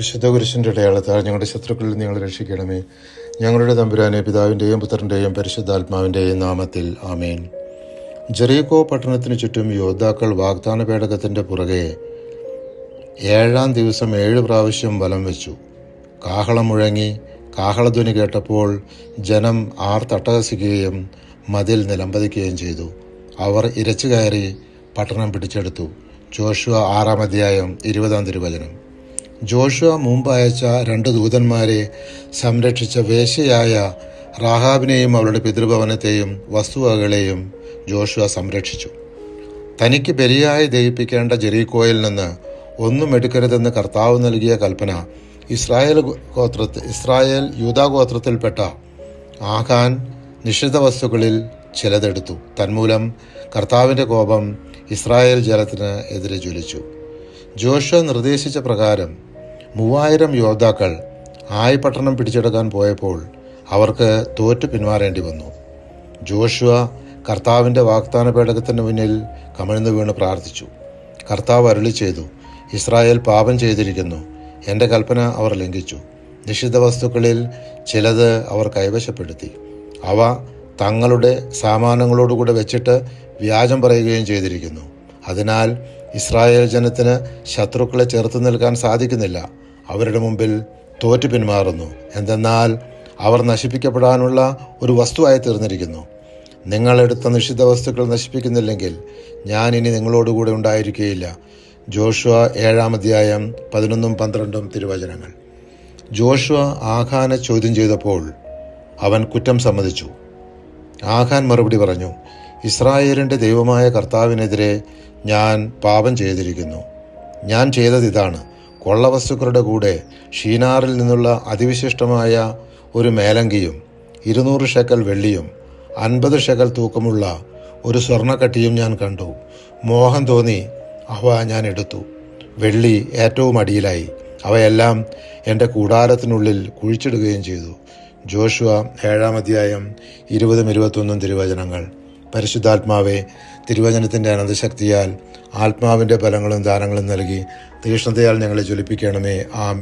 വിശുദ്ധ കുരിശിൻ്റെ അടയാളത്താൽ ഞങ്ങളുടെ ശത്രുക്കളിൽ നിങ്ങൾ രക്ഷിക്കണമേ. ഞങ്ങളുടെ തമ്പുരാനെ, പിതാവിൻ്റെയും പുത്രൻ്റെയും പരിശുദ്ധാത്മാവിൻ്റെയും നാമത്തിൽ ആമേൻ. ജെറീക്കോ പട്ടണത്തിനു ചുറ്റും യോദ്ധാക്കൾ വാഗ്ദാന പേടകത്തിൻ്റെ പുറകെ 7-ാം ദിവസം 7 പ്രാവശ്യം വലം വെച്ചു. കാഹളം മുഴങ്ങി. കാഹളധ്വനി കേട്ടപ്പോൾ ജനം ആർത്തട്ടഹസിക്കുകയും മതിൽ നിലംപതിക്കുകയും ചെയ്തു. അവർ ഇരച്ചു കയറി പട്ടണം പിടിച്ചെടുത്തു. ജോഷുവ 6-ാം അധ്യായം 20-ാം തിരുവചനം. ജോഷുവ മുമ്പ് അയച്ച 2 ദൂതന്മാരെ സംരക്ഷിച്ച വേശ്യയായ റാഹാബിനെയും അവളുടെ പിതൃഭവനത്തെയും വസ്തുവകകളെയും ജോഷുവ സംരക്ഷിച്ചു. തനിക്ക് ബലിയായി ദഹിപ്പിക്കേണ്ട ജെറീക്കോയിൽ നിന്ന് ഒന്നും എടുക്കരുതെന്ന് കർത്താവ് നൽകിയ കൽപ്പന ഇസ്രായേൽ യൂദാഗോത്രത്തിൽപ്പെട്ട ആഖാൻ നിഷിദ്ധ വസ്തുക്കളിൽ ചിലതെടുത്ു. തന്മൂലം കർത്താവിൻ്റെ കോപം ഇസ്രായേൽ ജനത്തിന് എതിരെ ജ്വലിച്ചു. ജോഷുവ നിർദ്ദേശിച്ച പ്രകാരം 3000 യോദ്ധാക്കൾ ആയി പട്ടണം പിടിച്ചെടുക്കാൻ പോയപ്പോൾ അവർക്ക് തോറ്റു പിന്മാറേണ്ടി വന്നു. ജോഷുവ കർത്താവിൻ്റെ വാഗ്ദാന പേടകത്തിന് മുന്നിൽ കമിഴ്ന്നു വീണ് പ്രാർത്ഥിച്ചു. കർത്താവ് അരുളി ചെയ്തു, ഇസ്രായേൽ പാപം ചെയ്തിരിക്കുന്നു. എൻ്റെ കൽപ്പന അവർ ലംഘിച്ചു. നിഷിദ്ധ വസ്തുക്കളിൽ ചിലത് അവർ കൈവശപ്പെടുത്തി. അവ തങ്ങളുടെ സാമാനങ്ങളോടുകൂടെ വെച്ചിട്ട് വ്യാജം പറയുകയും ചെയ്തിരിക്കുന്നു. അതിനാൽ ഇസ്രായേൽ ജനത്തിന് ശത്രുക്കളെ ചെറുത്തു നിൽക്കാൻ സാധിക്കുന്നില്ല. അവരുടെ മുമ്പിൽ തോറ്റു പിന്മാറുന്നു. എന്തെന്നാൽ അവർ നശിപ്പിക്കപ്പെടാനുള്ള ഒരു വസ്തുവായി തീർന്നിരിക്കുന്നു. നിങ്ങളെടുത്ത നിഷിദ്ധ വസ്തുക്കൾ നശിപ്പിക്കുന്നില്ലെങ്കിൽ ഞാൻ ഇനി നിങ്ങളോടുകൂടെ ഉണ്ടായിരിക്കുകയില്ല. ജോഷുവ 7-ാം അധ്യായം 11-12 തിരുവചനങ്ങൾ. ജോഷുവ ആഖാനെ ചോദ്യം ചെയ്തപ്പോൾ അവൻ കുറ്റം സമ്മതിച്ചു. ആഖാൻ മറുപടി പറഞ്ഞു, ഇസ്രായേലിൻ്റെ ദൈവമായ കർത്താവിനെതിരെ ഞാൻ പാപം ചെയ്തിരിക്കുന്നു. ഞാൻ ചെയ്തതിതാണ്, കൊള്ളവസ്തുക്കളുടെ കൂടെ ഷീനാറിൽ നിന്നുള്ള അതിവിശിഷ്ടമായ ഒരു മേലങ്കിയും 200 ഷെക്കൽ വെള്ളിയും 50 ഷെക്കൽ തൂക്കമുള്ള ഒരു സ്വർണ്ണക്കട്ടിയും ഞാൻ കണ്ടു. മോഹം തോന്നി അവ ഞാൻ എടുത്തു. വെള്ളി ഏറ്റവും അടിയിലായി. അവയെല്ലാം എൻ്റെ കൂടാരത്തിനുള്ളിൽ കുഴിച്ചിടുകയും ചെയ്തു. ജോഷുവ 7-ാം അധ്യായം 20-21 തിരുവചനങ്ങൾ. പരിശുദ്ധാത്മാവെ, തിരുവചനത്തിൻ്റെ അനന്തശക്തിയാൽ ആത്മാവിൻ്റെ ഫലങ്ങളും ദാനങ്ങളും നൽകി തീക്ഷ്ണതയാൽ ഞങ്ങളെ ജ്വലിപ്പിക്കണമേ. ആമേൻ.